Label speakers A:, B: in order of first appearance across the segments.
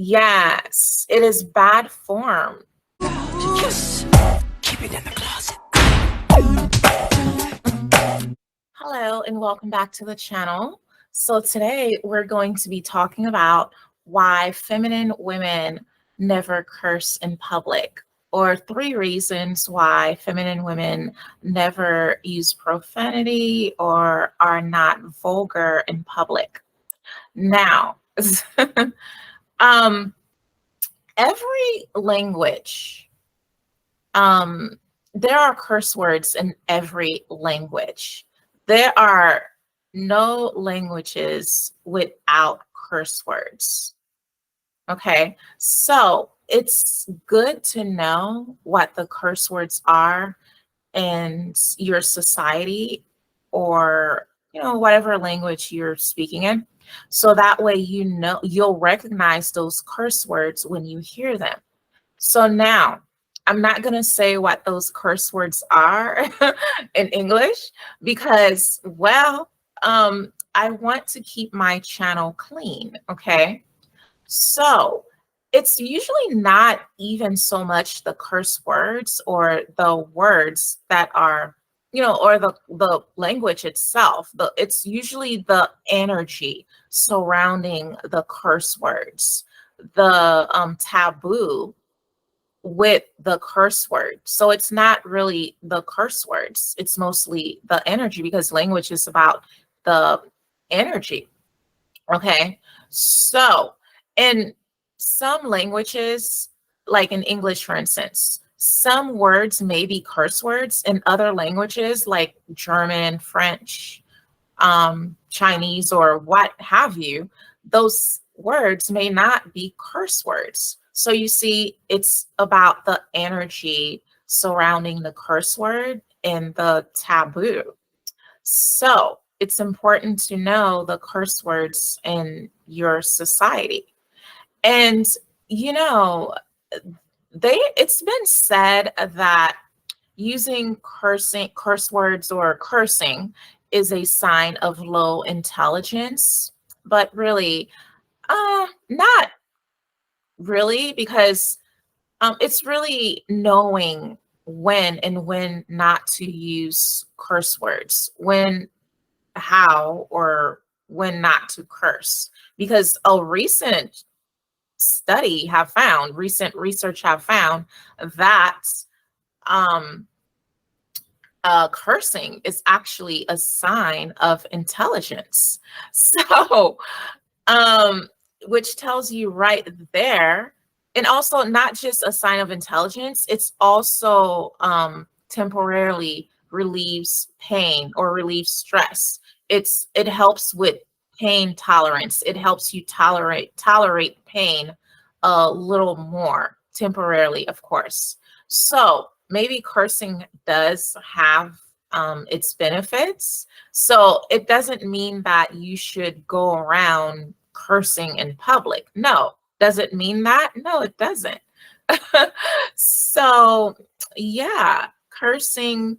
A: Yes, it is bad form.
B: Yes. Keep it in the closet.
A: Hello, and welcome back to the channel. So today we're going to be talking about why feminine women never curse in public, or 3 reasons why feminine women never use profanity or are not vulgar in public. Now, um, every language, um, there are curse words in every language. There are no languages without curse words. Okay, so it's good to know what the curse words are in your society, or whatever language you're speaking in, so that way you'll recognize those curse words when you hear them. So now, I'm not going to say what those curse words are in English because, well, I want to keep my channel clean. Okay. So it's usually not even so much the curse words or the words that are, or the language itself. It's usually the energy surrounding the curse words, the taboo with the curse word. So it's not really the curse words, it's mostly the energy, because language is about the energy. Okay. So in some languages, like in English, for instance, some words may be curse words. In other languages, like German, French, Chinese, or what have you, those words may not be curse words. So you see, it's about the energy surrounding the curse word and the taboo. So it's important to know the curse words in your society. And, you know, it's been said that using curse words or cursing is a sign of low intelligence, but really, not really, because it's really knowing when and when not to use curse words, when, how, or when not to curse. Because a recent research have found that um, cursing is actually a sign of intelligence. So, um, which tells you right there, and also not just a sign of intelligence, it's also temporarily relieves pain or relieves stress. It helps with pain tolerance. It helps you tolerate pain a little more temporarily, of course. So maybe cursing does have its benefits. So it doesn't mean that you should go around cursing in public. No. Does it mean that? No, it doesn't. So, yeah, cursing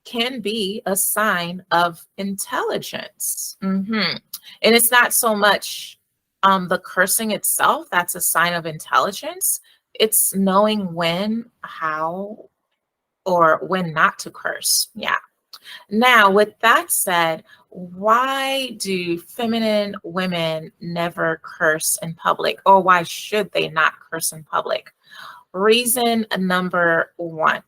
A: can be a sign of intelligence. And it's not so much the cursing itself that's a sign of intelligence. It's knowing when, how, or when not to curse. Yeah. Now, with that said, why do feminine women never curse in public, or why should they not curse in public? Reason number one,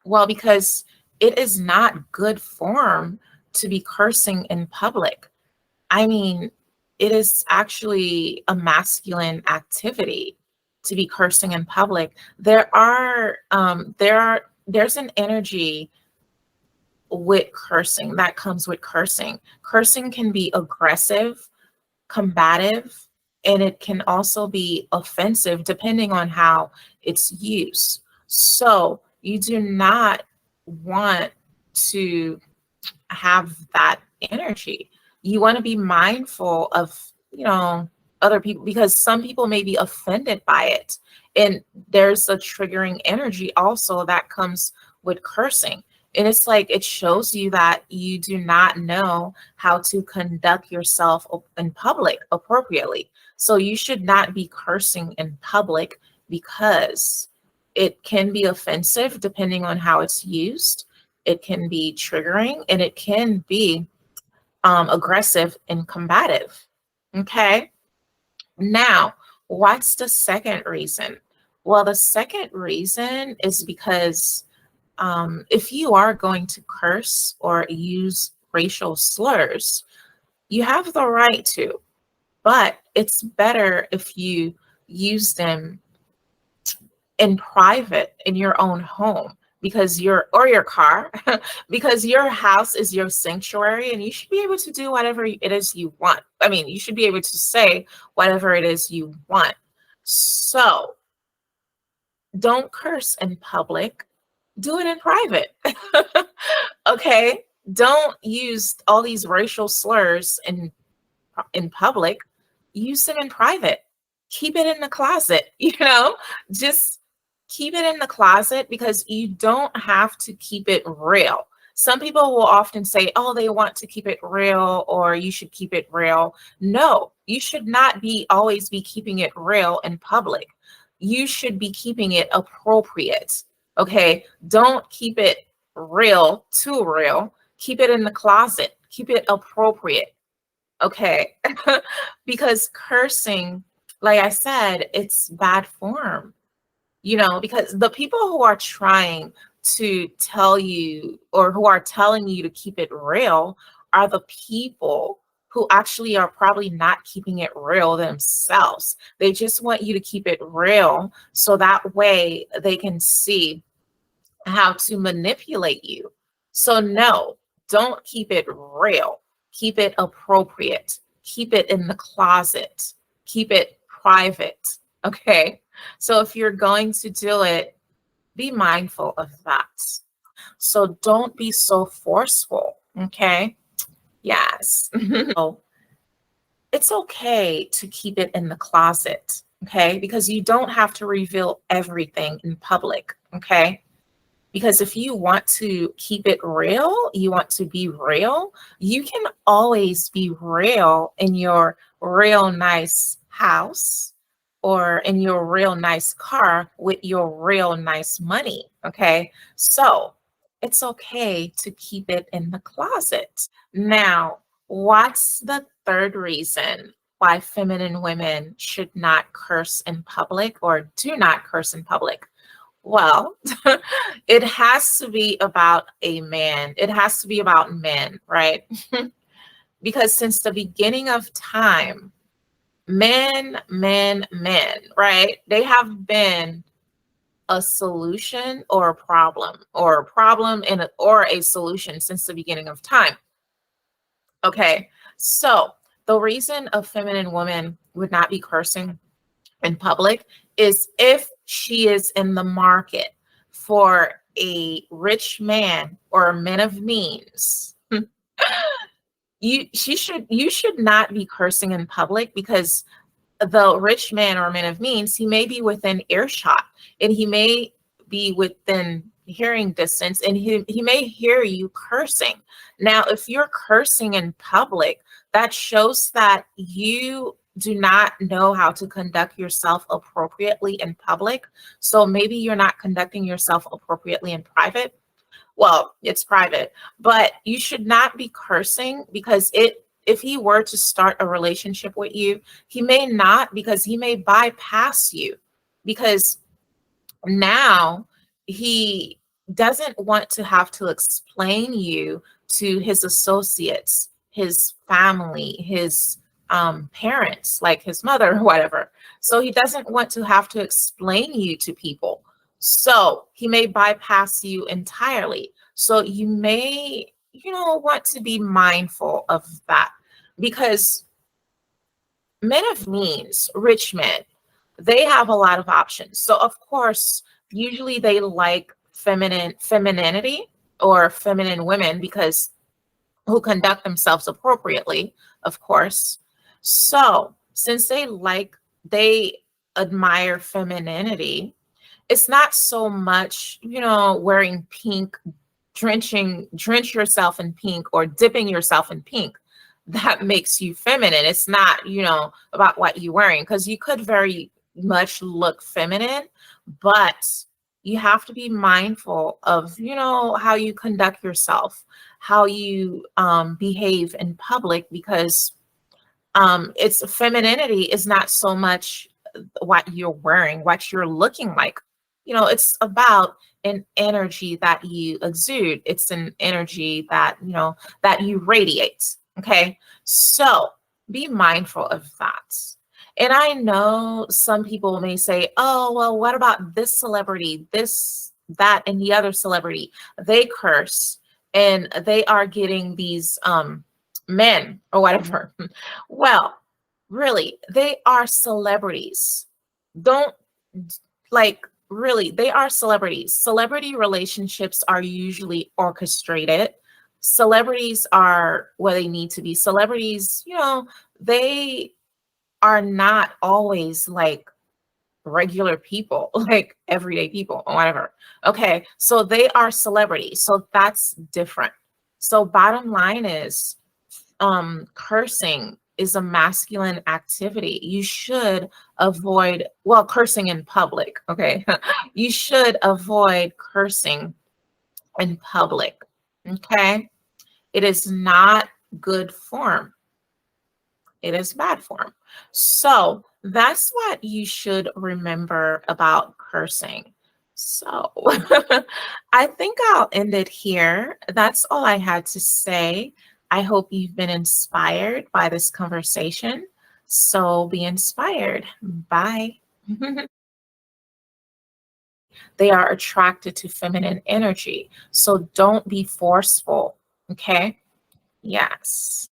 A: well, because it is not good form to be cursing in public. I mean, it is actually a masculine activity to be cursing in public. There's an energy with cursing that comes with cursing. Cursing can be aggressive, combative, and it can also be offensive depending on how it's used. So you do not want to have that energy. You want to be mindful of, other people, because some people may be offended by it. And there's a triggering energy also that comes with cursing. And it's like it shows you that you do not know how to conduct yourself in public appropriately. So you should not be cursing in public because it can be offensive depending on how it's used. It can be triggering and it can be aggressive and combative. Okay. Now, what's the second reason? Well, the second reason is because if you are going to curse or use racial slurs, you have the right to, but it's better if you use them in private in your own home because your car because your house is your sanctuary and you should be able to do whatever it is you want. I mean, you should be able to say whatever it is you want. So don't curse in public, do it in private. Okay, don't use all these racial slurs in public, use them in private. Keep it in the closet, just keep it in the closet because you don't have to keep it real. Some people will often say, oh, they want to keep it real or you should keep it real. No, you should not be always be keeping it real in public. You should be keeping it appropriate. Okay, don't keep it real, too real. Keep it in the closet. Keep it appropriate. Okay. Because cursing, like I said, it's bad form, because the people who are trying to tell you or who are telling you to keep it real are the people who actually are probably not keeping it real themselves. They just want you to keep it real so that way they can see how to manipulate you. So, no, don't keep it real. Keep it appropriate. Keep it in the closet. Keep it private. Okay. So, if you're going to do it, be mindful of that. So, don't be so forceful. Okay. Yes. So, it's okay to keep it in the closet. Okay. Because you don't have to reveal everything in public. Okay. Because if you want to keep it real, you want to be real, you can always be real in your real nice house or in your real nice car with your real nice money. Okay. So it's okay to keep it in the closet. Now, what's the third reason why feminine women should not curse in public or do not curse in public? Well, it has to be about a man. It has to be about men, right? Because since the beginning of time, men, right? They have been a solution or a problem or a solution since the beginning of time. Okay. So the reason a feminine woman would not be cursing in public is if she is in the market for a rich man or a man of means. You should not be cursing in public because the rich man or man of means, he may be within earshot and he may be within hearing distance and he may hear you cursing. Now, if you're cursing in public, that shows that you do not know how to conduct yourself appropriately in public. So maybe you're not conducting yourself appropriately in private. Well, it's private, but you should not be cursing because if he were to start a relationship with you, he may not because he may bypass you because now he doesn't want to have to explain you to his associates, his family, his parents, like his mother or whatever. So he doesn't want to have to explain you to people. So he may bypass you entirely. So you may, want to be mindful of that because men of means, rich men, they have a lot of options. So of course, usually they like femininity or feminine women because who conduct themselves appropriately, of course. So since they admire femininity, it's not so much, wearing pink, drench yourself in pink or dipping yourself in pink. that makes you feminine. It's not, about what you're wearing, because you could very much look feminine, but you have to be mindful of, how you conduct yourself, how you behave in public, because it's femininity is not so much what you're wearing, what you're looking like. It's about an energy that you exude. It's an energy that, that you radiate. Okay. So be mindful of that. And I know some people may say, oh, well, what about this celebrity, this, that, and the other celebrity? They curse and they are getting these men or whatever. Well, really, they are celebrities. Don't, like, really, they are celebrities. Celebrity relationships are usually orchestrated. Celebrities are where they need to be. Celebrities, they are not always like regular people, like everyday people or whatever. Okay, so they are celebrities. So that's different. So bottom line is, cursing is a masculine activity. You should avoid, well, cursing in public. Okay. You should avoid cursing in public. Okay. It is not good form. It is bad form. So that's what you should remember about cursing. So I think I'll end it here. That's all I had to say. I hope you've been inspired by this conversation. So be inspired. Bye. They are attracted to feminine energy. So don't be forceful. Okay. Yes.